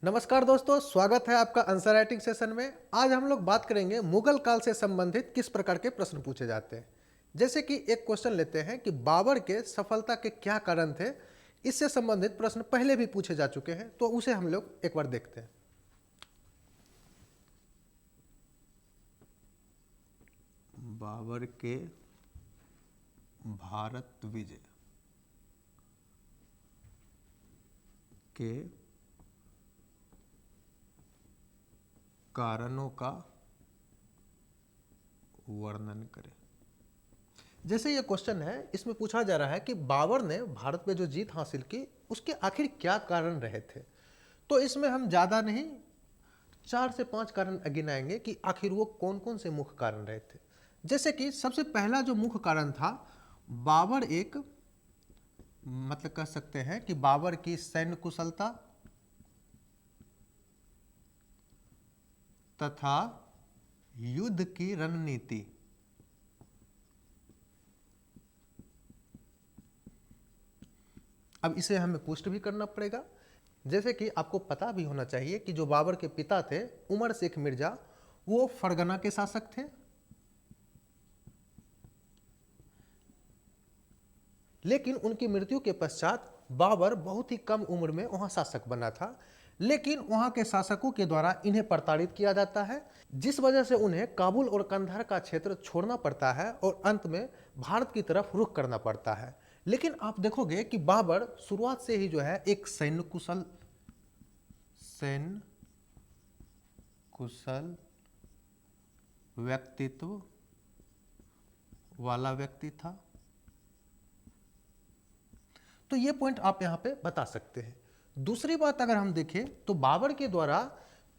नमस्कार दोस्तों, स्वागत है आपका आंसर राइटिंग सेशन में। आज हम लोग बात करेंगे मुगल काल से संबंधित किस प्रकार के प्रश्न पूछे जाते हैं। जैसे कि एक क्वेश्चन लेते हैं कि बाबर के सफलता के क्या कारण थे। इससे संबंधित प्रश्न पहले भी पूछे जा चुके हैं, तो उसे हम लोग एक बार देखते हैं। बाबर के भारत विजय के कारणों का वर्णन करें। जैसे ये क्वेश्चन है, इसमें पूछा जा रहा है कि बाबर ने भारत पे जो जीत हासिल की उसके आखिर क्या कारण रहे थे। तो इसमें हम ज़्यादा नहीं 4 से 5 कारण गिनाएंगे कि आखिर वो कौन कौन से मुख्य कारण रहे थे। जैसे कि सबसे पहला जो मुख्य कारण था, बाबर एक मतलब कह सकते हैं कि बाबर की सैन्य कुशलता तथा युद्ध की रणनीति। अब इसे हमें पुष्ट भी करना पड़ेगा। जैसे कि आपको पता भी होना चाहिए कि जो बाबर के पिता थे उमर शेख मिर्जा, वो फरगना के शासक थे। लेकिन उनकी मृत्यु के पश्चात बाबर बहुत ही कम उम्र में वहां शासक बना था। लेकिन वहां के शासकों के द्वारा इन्हें प्रताड़ित किया जाता है, जिस वजह से उन्हें काबुल और कंधार का क्षेत्र छोड़ना पड़ता है और अंत में भारत की तरफ रुख करना पड़ता है। लेकिन आप देखोगे कि बाबर शुरुआत से ही जो है एक सैन्य कुशल व्यक्तित्व वाला व्यक्ति था। तो ये पॉइंट आप यहां पे बता सकते हैं। दूसरी बात अगर हम देखें तो बाबर के द्वारा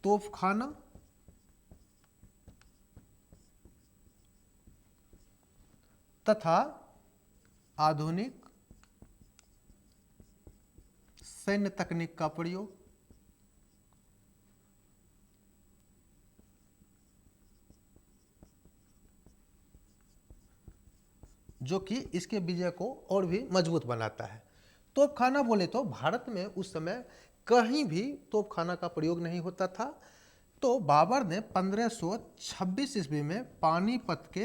तोपखाना तथा आधुनिक सैन्य तकनीक का प्रयोग जो कि इसके विजय को और भी मजबूत बनाता है। तोपखाना बोले तो भारत में उस समय कहीं भी तोपखाना का प्रयोग नहीं होता था। तो बाबर ने 1526 ईस्वी में पानीपत के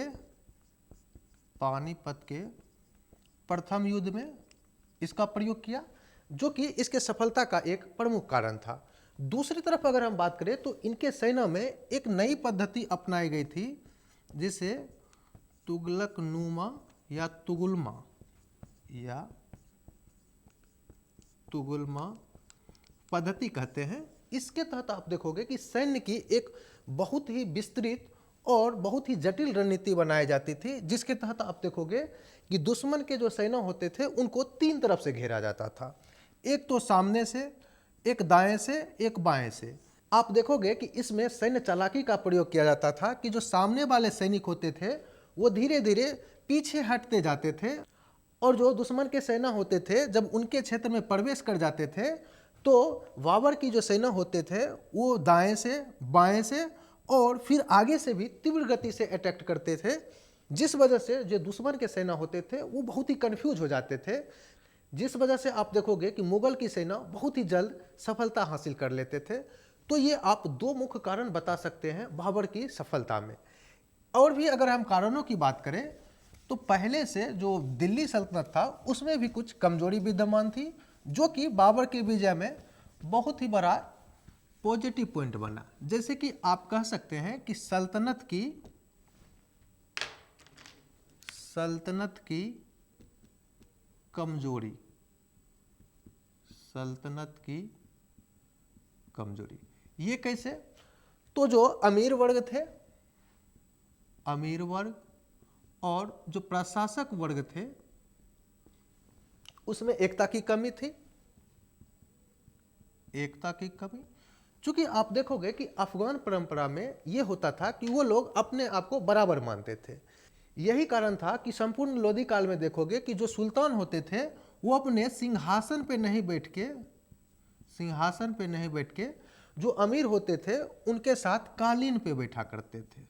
प्रथम युद्ध में इसका प्रयोग किया, जो कि इसके सफलता का एक प्रमुख कारण था। दूसरी तरफ अगर हम बात करें तो इनके सेना में एक नई पद्धति अपनाई गई थी, जिसे तुगलकनुमा या तुगुलमा पद्धति कहते हैं। इसके तहत आप देखोगे कि सैन्य की एक बहुत ही विस्तृत और बहुत ही जटिल रणनीति बनाई जाती थी, जिसके तहत आप देखोगे कि दुश्मन के जो सेना होते थे उनको 3 तरफ से घेरा जाता था। एक तो सामने से, एक दाएं से, एक बाएं से। आप देखोगे कि इसमें सैन्य चालाकी का प्रयोग किया जाता था कि जो सामने वाले सैनिक होते थे वो धीरे धीरे पीछे हटते जाते थे, और जो दुश्मन के सेना होते थे जब उनके क्षेत्र में प्रवेश कर जाते थे तो बाबर की जो सेना होते थे वो दाएं से, बाएं से और फिर आगे से भी तीव्र गति से अटैक करते थे, जिस वजह से जो दुश्मन के सेना होते थे वो बहुत ही कंफ्यूज हो जाते थे। जिस वजह से आप देखोगे कि मुगल की सेना बहुत ही जल्द सफलता हासिल कर लेते थे। तो ये आप 2 मुख्य कारण बता सकते हैं बाबर की सफलता में। और भी अगर हम कारणों की बात करें तो पहले से जो दिल्ली सल्तनत था उसमें भी कुछ कमजोरी विद्यमान थी, जो कि बाबर के विजय में बहुत ही बड़ा पॉजिटिव पॉइंट बना। जैसे कि आप कह सकते हैं कि सल्तनत की कमजोरी ये कैसे? तो जो अमीर वर्ग और जो प्रशासक वर्ग थे उसमें एकता की कमी थी। चूंकि आप देखोगे कि अफगान परंपरा में यह होता था कि वो लोग अपने आप को बराबर मानते थे। यही कारण था कि संपूर्ण लोधी काल में देखोगे कि जो सुल्तान होते थे वो अपने सिंहासन पे नहीं बैठ के जो अमीर होते थे उनके साथ कालीन पे बैठा करते थे।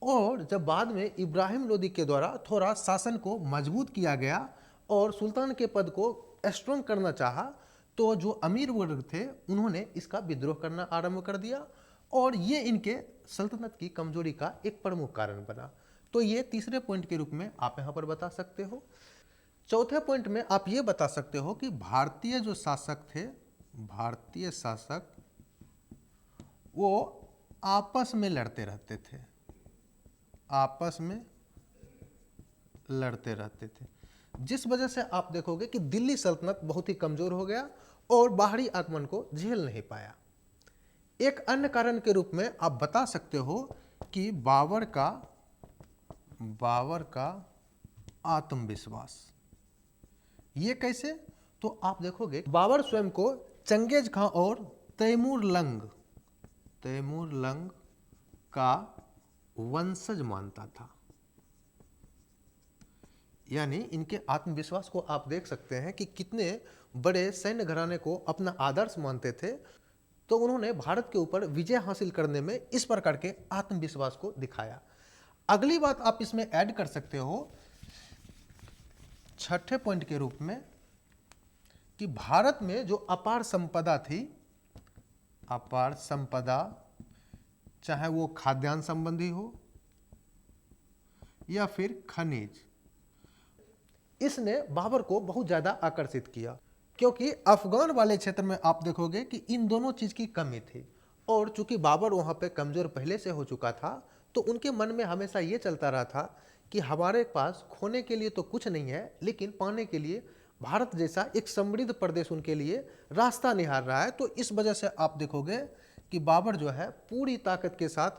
और जब बाद में इब्राहिम लोदी के द्वारा थोड़ा शासन को मजबूत किया गया और सुल्तान के पद को स्ट्रॉन्ग करना चाहा, तो जो अमीर वर्ग थे उन्होंने इसका विद्रोह करना आरंभ कर दिया और ये इनके सल्तनत की कमजोरी का एक प्रमुख कारण बना। तो ये तीसरे पॉइंट के रूप में आप यहाँ पर बता सकते हो। चौथे पॉइंट में आप ये बता सकते हो कि भारतीय जो शासक थे, भारतीय शासक वो आपस में लड़ते रहते थे, आपस में लड़ते रहते थे, जिस वजह से आप देखोगे कि दिल्ली सल्तनत बहुत ही कमजोर हो गया और बाहरी आक्रमण को झेल नहीं पाया। एक अन्य कारण के रूप में आप बता सकते हो कि बाबर का आत्मविश्वास। ये कैसे? तो आप देखोगे बाबर स्वयं को चंगेज खां और तैमूर लंग का वंशज मानता था। यानी इनके आत्मविश्वास को आप देख सकते हैं कि कितने बड़े सैन्य घराने को अपना आदर्श मानते थे। तो उन्होंने भारत के ऊपर विजय हासिल करने में इस प्रकार के आत्मविश्वास को दिखाया। अगली बात आप इसमें ऐड कर सकते हो छठे पॉइंट के रूप में कि भारत में जो अपार संपदा थी, अपार संपदा, चाहे वो खाद्यान्न संबंधी हो या फिर खनिज, इसने बाबर को बहुत ज्यादा आकर्षित किया, क्योंकि अफगान वाले क्षेत्र में आप देखोगे कि इन दोनों चीज की कमी थी। और चूंकि बाबर वहां पे कमजोर पहले से हो चुका था, तो उनके मन में हमेशा ये चलता रहा था कि हमारे पास खोने के लिए तो कुछ नहीं है, लेकिन पाने के लिए भारत जैसा एक समृद्ध प्रदेश उनके लिए रास्ता निहार रहा है। तो इस वजह से आप देखोगे कि बाबर जो है पूरी ताकत के साथ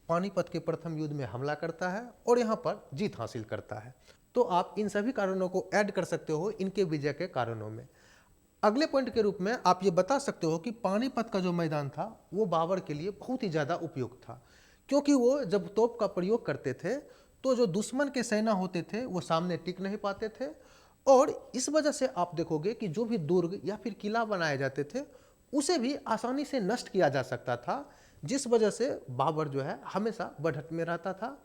पानीपत के प्रथम युद्ध में हमला करता है और यहाँ पर जीत हासिल करता है। तो आप इन सभी कारणों को ऐड कर सकते हो इनके विजय के कारणों में। अगले पॉइंट के रूप में आप ये बता सकते हो कि पानीपत का जो मैदान था वो बाबर के लिए बहुत ही ज़्यादा उपयुक्त था, क्योंकि वो जब तोप का प्रयोग करते थे तो जो दुश्मन के सेना होते थे वो सामने टिक नहीं पाते थे। और इस वजह से आप देखोगे कि जो भी दुर्ग या फिर किला बनाए जाते थे उसे भी आसानी से नष्ट किया जा सकता था, जिस वजह से बाबर जो है हमेशा बढ़त में रहता था।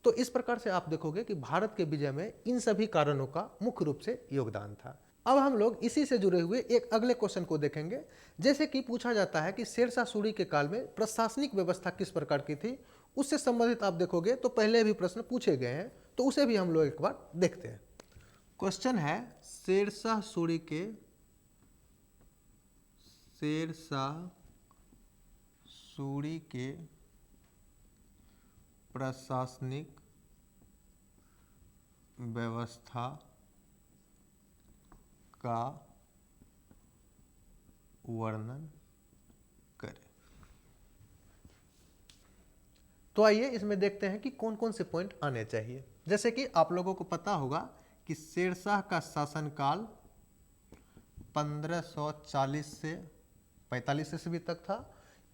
तो इस प्रकार से आप देखोगे कि भारत के विजय में इन सभी कारणों का मुख्य रूप से योगदान था। अब हम लोग इसी से जुड़े हुए एक अगले क्वेश्चन को देखेंगे। जैसे कि पूछा जाता है कि शेरशाह सूरी के काल में प्रशासनिक व्यवस्था किस प्रकार की थी, उससे संबंधित आप देखोगे तो पहले भी प्रश्न पूछे गए हैं, तो उसे भी हम लोग एक बार देखते हैं। क्वेश्चन है शेरशाह सूरी के प्रशासनिक व्यवस्था का वर्णन करें। तो आइए इसमें देखते हैं कि कौन कौन से पॉइंट आने चाहिए। जैसे कि आप लोगों को पता होगा कि शेरशाह का शासनकाल 1540 से 45 ईस्वी तक था।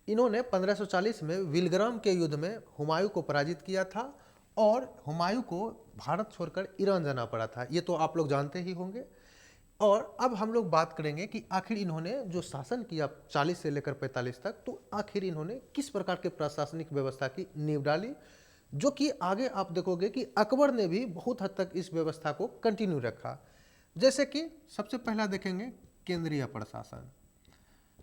इन्होंने 1540 में विलग्राम के युद्ध में हुमायूं को पराजित किया था और हुमायूं को भारत छोड़कर ईरान जाना पड़ा था। ये तो आप लोग जानते ही होंगे। और अब हम लोग बात करेंगे कि आखिर इन्होंने जो शासन किया 40 से लेकर 45 तक, तो आखिर इन्होंने किस प्रकार के प्रशासनिक व्यवस्था की नींव डाली, जो कि आगे आप देखोगे कि अकबर ने भी बहुत हद तक इस व्यवस्था को कंटिन्यू रखा। जैसे कि सबसे पहला देखेंगे केंद्रीय प्रशासन।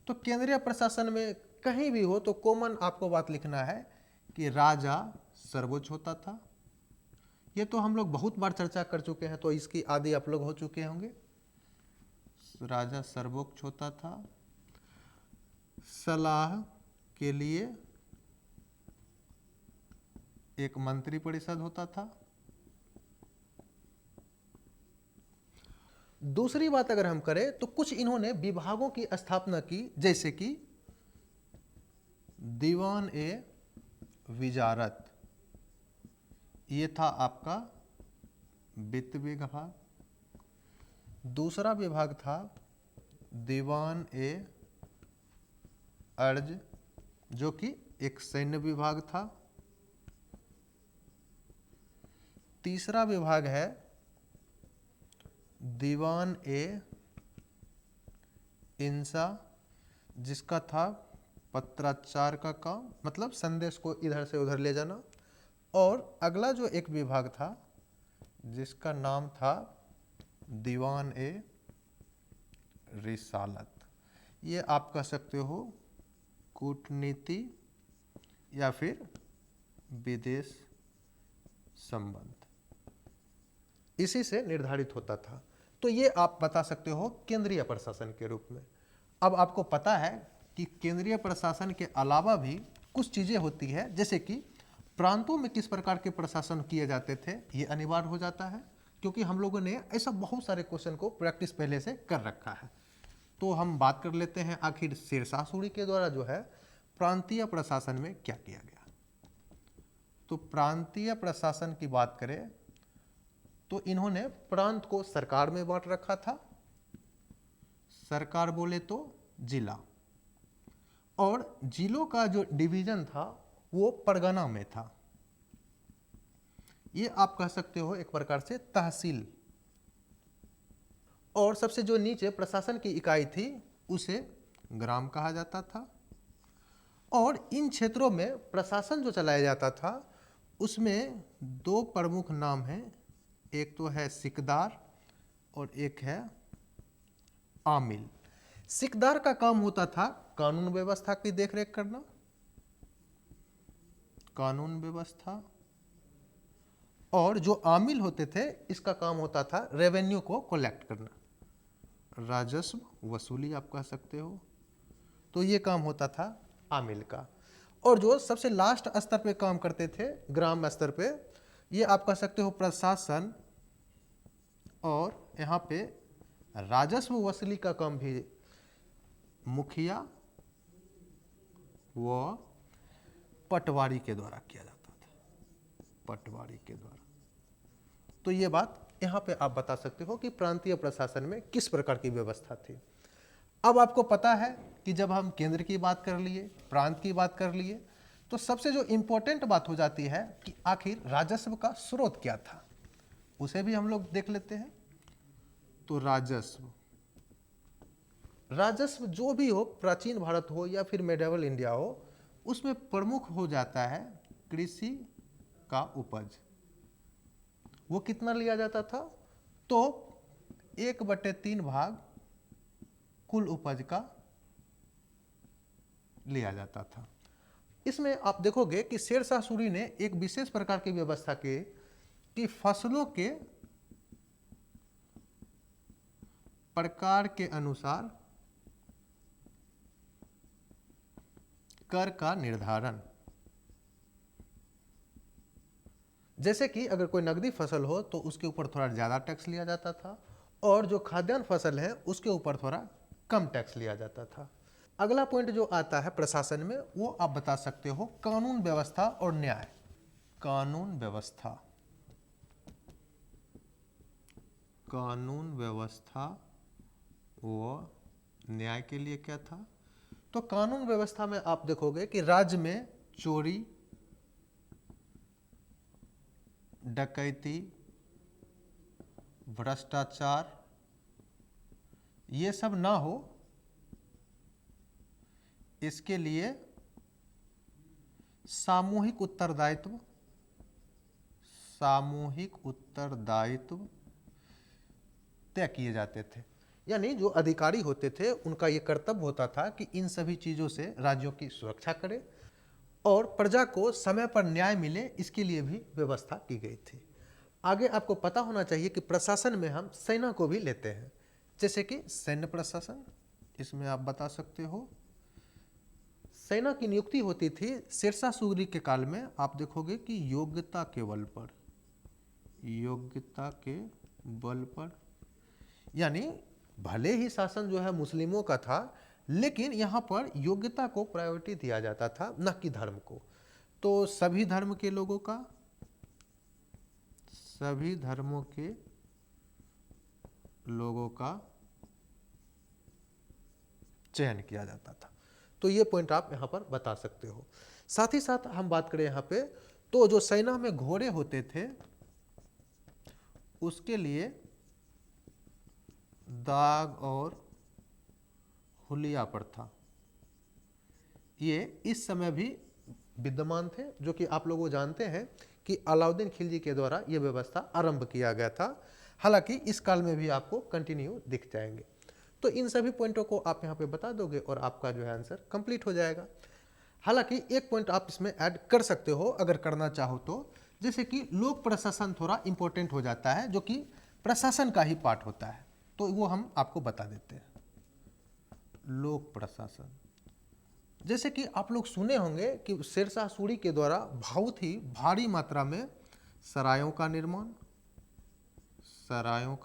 तो केंद्रीय प्रशासन में कहीं भी हो तो कॉमन आपको बात लिखना है कि राजा सर्वोच्च होता था। ये तो हम लोग बहुत बार चर्चा कर चुके हैं, तो इसकी आदि आप लोग हो चुके होंगे। राजा सर्वोच्च होता था। सलाह के लिए एक मंत्री परिषद होता था। दूसरी बात अगर हम करें तो कुछ इन्होंने विभागों की स्थापना की, जैसे कि दीवान ए विजारत, ये था आपका वित्त विभाग। दूसरा विभाग था दीवान ए अर्ज, जो कि एक सैन्य विभाग था। तीसरा विभाग है दीवान ए इंसा, जिसका था पत्राचार का काम, मतलब संदेश को इधर से उधर ले जाना। और अगला जो एक विभाग था जिसका नाम था दीवान ए रिसालत। ये आप कह सकते हो कूटनीति या फिर विदेश संबंध, इसी से निर्धारित होता था। तो ये आप बता सकते हो केंद्रीय प्रशासन के रूप में। अब आपको पता है कि केंद्रीय प्रशासन के अलावा भी कुछ चीज़ें होती है, जैसे कि प्रांतों में किस प्रकार के प्रशासन किए जाते थे, ये अनिवार्य हो जाता है, क्योंकि हम लोगों ने ऐसा बहुत सारे क्वेश्चन को प्रैक्टिस पहले से कर रखा है। तो हम बात कर लेते हैं आखिर शेरशाह सूरी के द्वारा जो है प्रांतीय प्रशासन में क्या किया गया। तो प्रांतीय प्रशासन की बात करें तो इन्होंने प्रांत को सरकार में बांट रखा था, सरकार बोले तो जिला, और जिलों का जो डिवीजन था वो परगना में था। ये आप कह सकते हो एक प्रकार से तहसील। और सबसे जो नीचे प्रशासन की इकाई थी उसे ग्राम कहा जाता था। और इन क्षेत्रों में प्रशासन जो चलाया जाता था उसमें दो प्रमुख नाम हैं, एक तो है सिकदार और एक है आमिल। सिकदार का काम होता था कानून व्यवस्था की देखरेख करना, कानून व्यवस्था, और जो आमिल होते थे इसका काम होता था रेवेन्यू को कलेक्ट करना, राजस्व वसूली आप कह सकते हो। तो ये काम होता था आमिल का। और जो सबसे लास्ट स्तर पे काम करते थे ग्राम स्तर पे, ये आप कह सकते हो प्रशासन, और यहाँ पे राजस्व वसूली का काम भी मुखिया व पटवारी के द्वारा किया जाता था, पटवारी के द्वारा। तो ये बात यहाँ पे आप बता सकते हो कि प्रांतीय प्रशासन में किस प्रकार की व्यवस्था थी। अब आपको पता है कि जब हम केंद्र की बात कर लिए, प्रांत की बात कर लिए, तो सबसे जो इम्पोर्टेंट बात हो जाती है कि आखिर राजस्व का स्रोत क्या था, उसे भी हम लोग देख लेते हैं। तो राजस्व, राजस्व जो भी हो, प्राचीन भारत हो या फिर मेडिवल इंडिया हो, उसमें प्रमुख हो जाता है कृषि का उपज। वो कितना लिया जाता था? तो 1/3 भाग कुल उपज का लिया जाता था। इसमें आप देखोगे कि शेरशाह सूरी ने एक विशेष प्रकार की व्यवस्था की कि फसलों के प्रकार के अनुसार कर का निर्धारण। जैसे कि अगर कोई नकदी फसल हो तो उसके ऊपर थोड़ा ज़्यादा टैक्स लिया जाता था, और जो खाद्यान्न फसल है उसके ऊपर थोड़ा कम टैक्स लिया जाता था। अगला पॉइंट जो आता है प्रशासन में, वो आप बता सकते हो कानून व्यवस्था और न्याय। कानून व्यवस्था, कानून व्यवस्था व न्याय के लिए क्या था? तो कानून व्यवस्था में आप देखोगे कि राज्य में चोरी, डकैती, भ्रष्टाचार ये सब ना हो, इसके लिए सामूहिक उत्तरदायित्व, सामूहिक उत्तरदायित्व तय किए जाते थे। यानी जो अधिकारी होते थे उनका ये कर्तव्य होता था कि इन सभी चीज़ों से राज्यों की सुरक्षा करें और प्रजा को समय पर न्याय मिले, इसके लिए भी व्यवस्था की गई थी। आगे आपको पता होना चाहिए कि प्रशासन में हम सेना को भी लेते हैं, जैसे कि सैन्य प्रशासन, इसमें आप बता सकते हो सेना की नियुक्ति होती थी शेरशाह सूरी के काल में। आप देखोगे कि योग्यता के बल पर, योग्यता के बल पर, यानी भले ही शासन जो है मुस्लिमों का था, लेकिन यहाँ पर योग्यता को प्रायोरिटी दिया जाता था, न कि धर्म को। तो सभी धर्म के लोगों का, सभी धर्मों के लोगों का चयन किया जाता था। तो ये पॉइंट आप यहाँ पर बता सकते हो। साथ ही साथ हम बात करें यहाँ पे, तो जो सेना में घोड़े होते थे उसके लिए दाग और हुलिया प्रथा ये इस समय भी विद्यमान थे, जो कि आप लोग जानते हैं कि अलाउद्दीन खिलजी के द्वारा ये व्यवस्था आरंभ किया गया था। हालांकि इस काल में भी आपको कंटिन्यू दिख जाएंगे। तो इन सभी पॉइंटों को आप यहाँ पे बता दोगे और आपका जो है आंसर कंप्लीट हो जाएगा। हालांकि एक पॉइंट आप इसमें ऐड कर सकते हो अगर करना चाहो तो, जैसे कि लोक प्रशासन थोड़ा इंपॉर्टेंट हो जाता है, जो कि प्रशासन का ही पार्ट होता है, तो वो हम आपको बता देते हैं। लोक प्रशासन, जैसे कि आप लोग सुने होंगे कि शेरशाह सूरी के द्वारा बहुत ही भारी मात्रा में सरायों का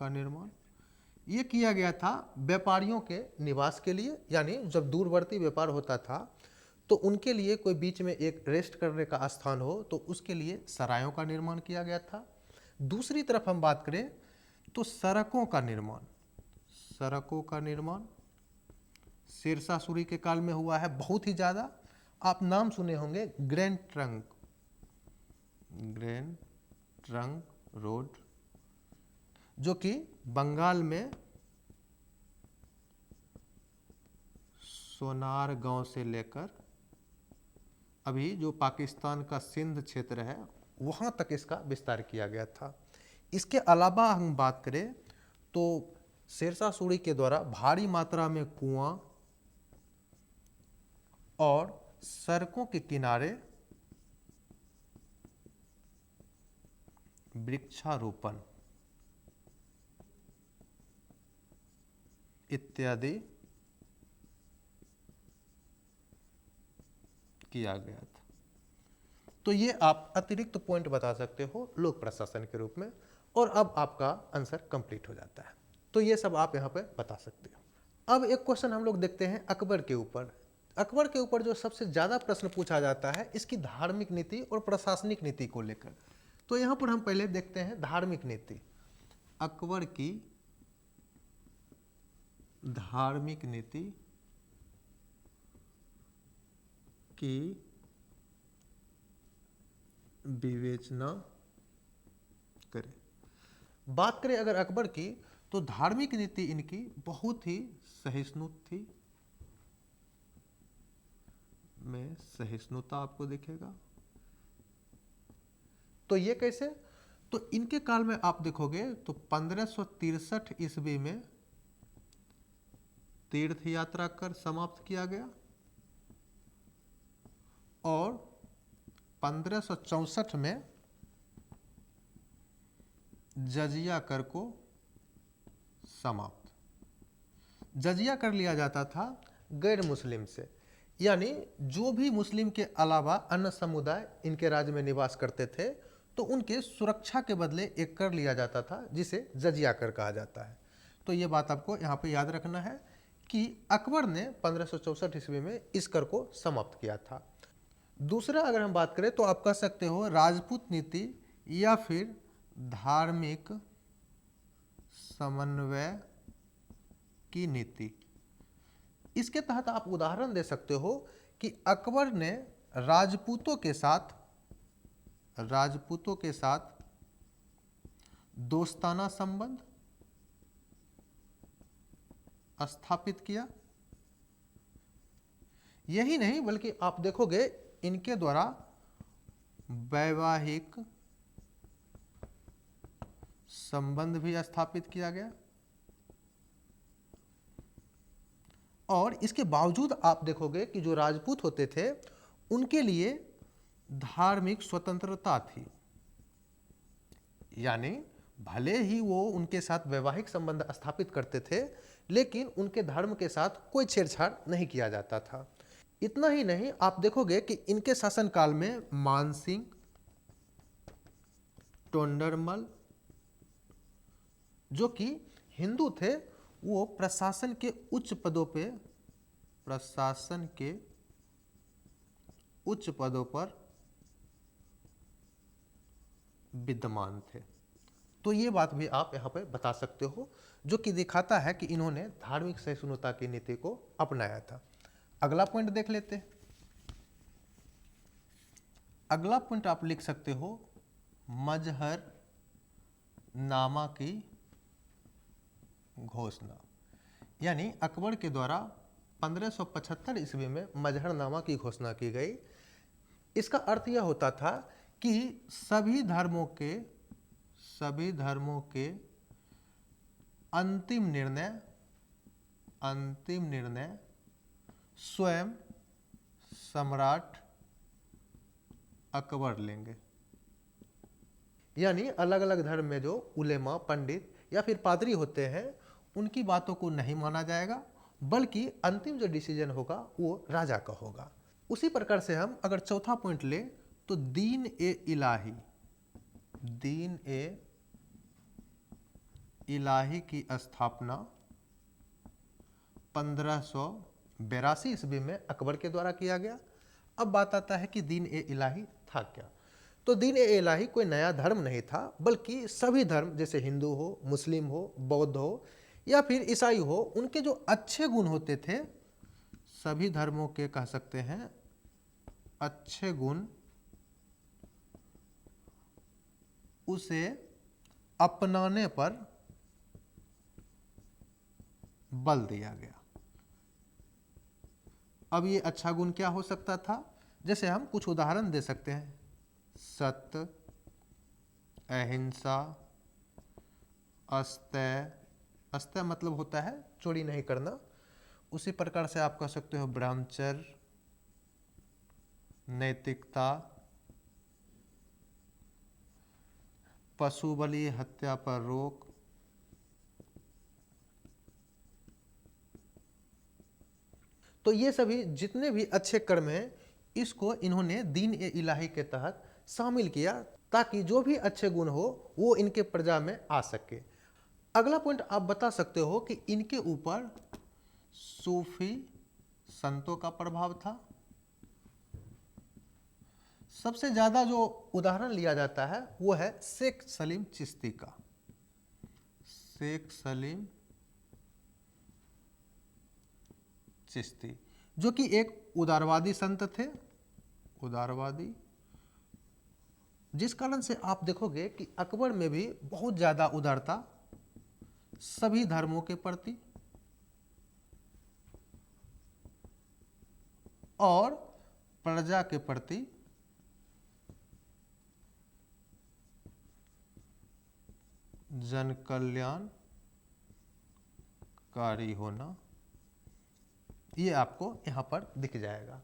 निर्माण ये किया गया था व्यापारियों के निवास के लिए, यानी जब दूरवर्ती व्यापार होता था तो उनके लिए कोई बीच में एक रेस्ट करने का स्थान हो तो उसके लिए सरायों का निर्माण किया गया था। दूसरी तरफ हम बात करें तो सड़कों का निर्माण शेरशाह सूरी के काल में हुआ है बहुत ही ज़्यादा। आप नाम सुने होंगे ग्रैंड ट्रंक रोड, जो कि बंगाल में सोनार गांव से लेकर अभी जो पाकिस्तान का सिंध क्षेत्र है वहां तक इसका विस्तार किया गया था। इसके अलावा हम बात करें तो शेरशाह सूरी के द्वारा भारी मात्रा में कुआं और सड़कों के किनारे वृक्षारोपण इत्यादि किया गया था। तो ये आप अतिरिक्त पॉइंट बता सकते हो लोक प्रशासन के रूप में, और अब आपका आंसर कंप्लीट हो जाता है। तो ये सब आप यहाँ पे बता सकते हो। अब एक क्वेश्चन हम लोग देखते हैं अकबर के ऊपर। अकबर के ऊपर जो सबसे ज़्यादा प्रश्न पूछा जाता है इसकी धार्मिक नीति और प्रशासनिक नीति को लेकर। तो यहाँ पर हम पहले देखते हैं धार्मिक नीति। अकबर की धार्मिक नीति की विवेचना करें। बात करें अगर अकबर की, तो धार्मिक नीति इनकी बहुत ही सहिष्णु थी, में सहिष्णुता आपको दिखेगा। तो ये कैसे? तो इनके काल में आप देखोगे तो 1563 ईस्वी में तीर्थ यात्रा कर समाप्त किया गया और 1564 में जजिया कर को समाप्त। जजिया कर लिया जाता था गैर मुस्लिम से, यानी जो भी मुस्लिम के अलावा अन्य समुदाय इनके राज्य में निवास करते थे तो उनके सुरक्षा के बदले एक कर लिया जाता था जिसे जजिया कर कहा जाता है। तो ये बात आपको यहाँ पे याद रखना है कि अकबर ने 1564 ईस्वी में इस कर को समाप्त किया था। दूसरा अगर हम बात करें तो आप कह सकते हो राजपूत नीति या फिर धार्मिक समन्वय की नीति। इसके तहत आप उदाहरण दे सकते हो कि अकबर ने राजपूतों के साथ दोस्ताना संबंध स्थापित किया। यही नहीं बल्कि आप देखोगे इनके द्वारा वैवाहिक संबंध भी स्थापित किया गया। और इसके बावजूद आप देखोगे कि जो राजपूत होते थे उनके लिए धार्मिक स्वतंत्रता थी, यानी भले ही वो उनके साथ वैवाहिक संबंध स्थापित करते थे लेकिन उनके धर्म के साथ कोई छेड़छाड़ नहीं किया जाता था। इतना ही नहीं, आप देखोगे कि इनके शासनकाल में मानसिंह, टोंडरमल जो कि हिंदू थे वो प्रशासन के उच्च पदों पर विद्यमान थे। तो ये बात भी आप यहाँ पे बता सकते हो जो कि दिखाता है कि इन्होंने धार्मिक सहिष्णुता की नीति को अपनाया था। अगला पॉइंट देख लेते हैं। अगला पॉइंट आप लिख सकते हो मजहर नामा की घोषणा, यानी अकबर के द्वारा 1575 ईस्वी में मजहरनामा की घोषणा की गई। इसका अर्थ यह होता था कि सभी धर्मों के अंतिम निर्णय अंतिम निर्णय स्वयं सम्राट अकबर लेंगे। यानी अलग अलग धर्म में जो उलेमा, पंडित या फिर पादरी होते हैं, उनकी बातों को नहीं माना जाएगा, बल्कि अंतिम जो डिसीजन होगा वो राजा का होगा। उसी प्रकार से हम अगर चौथा पॉइंट ले तो दीन ए इलाही की स्थापना 1582 ईस्वी में अकबर के द्वारा किया गया। अब बात आता है कि दीन ए इलाही था क्या। तो दीन ए इलाही कोई नया धर्म नहीं था, बल्कि सभी धर्म जैसे हिंदू हो, मुस्लिम हो, बौद्ध हो या फिर ईसाई हो, उनके जो अच्छे गुण होते थे, सभी धर्मों के कह सकते हैं अच्छे गुण, उसे अपनाने पर बल दिया गया। अब ये अच्छा गुण क्या हो सकता था, जैसे हम कुछ उदाहरण दे सकते हैं। सत्य, अहिंसा, अस्तेय मतलब होता है चोरी नहीं करना। उसी प्रकार से आप कह सकते हो ब्रह्मचर्य, नैतिकता, पशु बलि हत्या पर रोक, तो ये सभी जितने भी अच्छे कर्म हैं, इसको इन्होंने दीन ए इलाही के तहत शामिल किया, ताकि जो भी अच्छे गुण हो वो इनके प्रजा में आ सके। अगला पॉइंट आप बता सकते हो कि इनके ऊपर सूफी संतों का प्रभाव था। सबसे ज्यादा जो उदाहरण लिया जाता है वो है शेख सलीम चिश्ती का। शेख सलीम चिश्ती जो कि एक उदारवादी संत थे, उदारवादी, जिस कारण से आप देखोगे कि अकबर में भी बहुत ज्यादा उदारता सभी धर्मों के प्रति और प्रजा के प्रति जन कल्याणकारी होना, ये आपको यहाँ पर दिख जाएगा।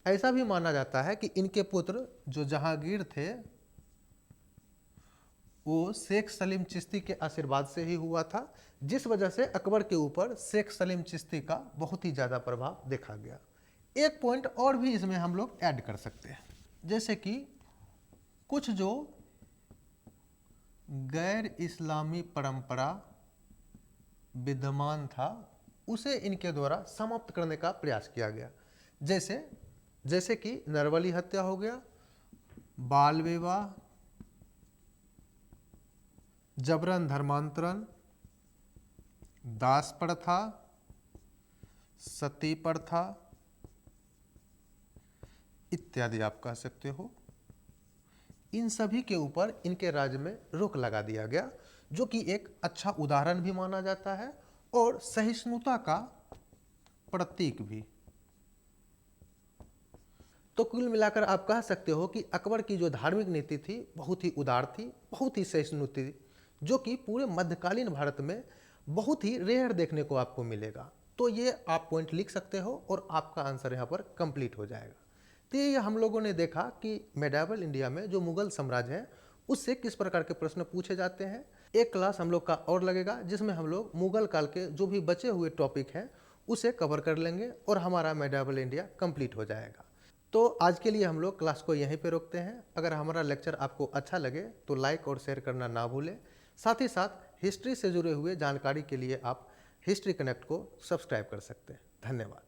ऐसा भी माना जाता है कि इनके पुत्र जो जहांगीर थे वो शेख सलीम चिश्ती के आशीर्वाद से ही हुआ था, जिस वजह से अकबर के ऊपर शेख सलीम चिश्ती का बहुत ही ज़्यादा प्रभाव देखा गया। एक पॉइंट और भी इसमें हम लोग ऐड कर सकते हैं, जैसे कि कुछ जो गैर इस्लामी परंपरा विद्यमान था उसे इनके द्वारा समाप्त करने का प्रयास किया गया। जैसे कि नरबली हत्या हो गया, बाल विवाह, जबरन धर्मांतरण, दास प्रथा, सती प्रथा इत्यादि आप कह सकते हो। इन सभी के ऊपर इनके राज्य में रोक लगा दिया गया, जो कि एक अच्छा उदाहरण भी माना जाता है और सहिष्णुता का प्रतीक भी। तो कुल मिलाकर आप कह सकते हो कि अकबर की जो धार्मिक नीति थी बहुत ही उदार थी, बहुत ही सहिष्णु थी, जो कि पूरे मध्यकालीन भारत में बहुत ही रेयर देखने को आपको मिलेगा। तो ये आप पॉइंट लिख सकते हो और आपका आंसर यहाँ पर कंप्लीट हो जाएगा। तो ये हम लोगों ने देखा कि मेडावल इंडिया में जो मुगल साम्राज्य है उससे किस प्रकार के प्रश्न पूछे जाते हैं। एक क्लास हम लोग का और लगेगा जिसमें हम लोग मुगल काल के जो भी बचे हुए टॉपिक हैं उसे कवर कर लेंगे और हमारा मेडावल इंडिया कंप्लीट हो जाएगा। तो आज के लिए हम लोग क्लास को यहीं पे रोकते हैं। अगर हमारा लेक्चर आपको अच्छा लगे तो लाइक और शेयर करना ना भूलें। साथ ही साथ हिस्ट्री से जुड़े हुए जानकारी के लिए आप हिस्ट्री कनेक्ट को सब्सक्राइब कर सकते हैं। धन्यवाद।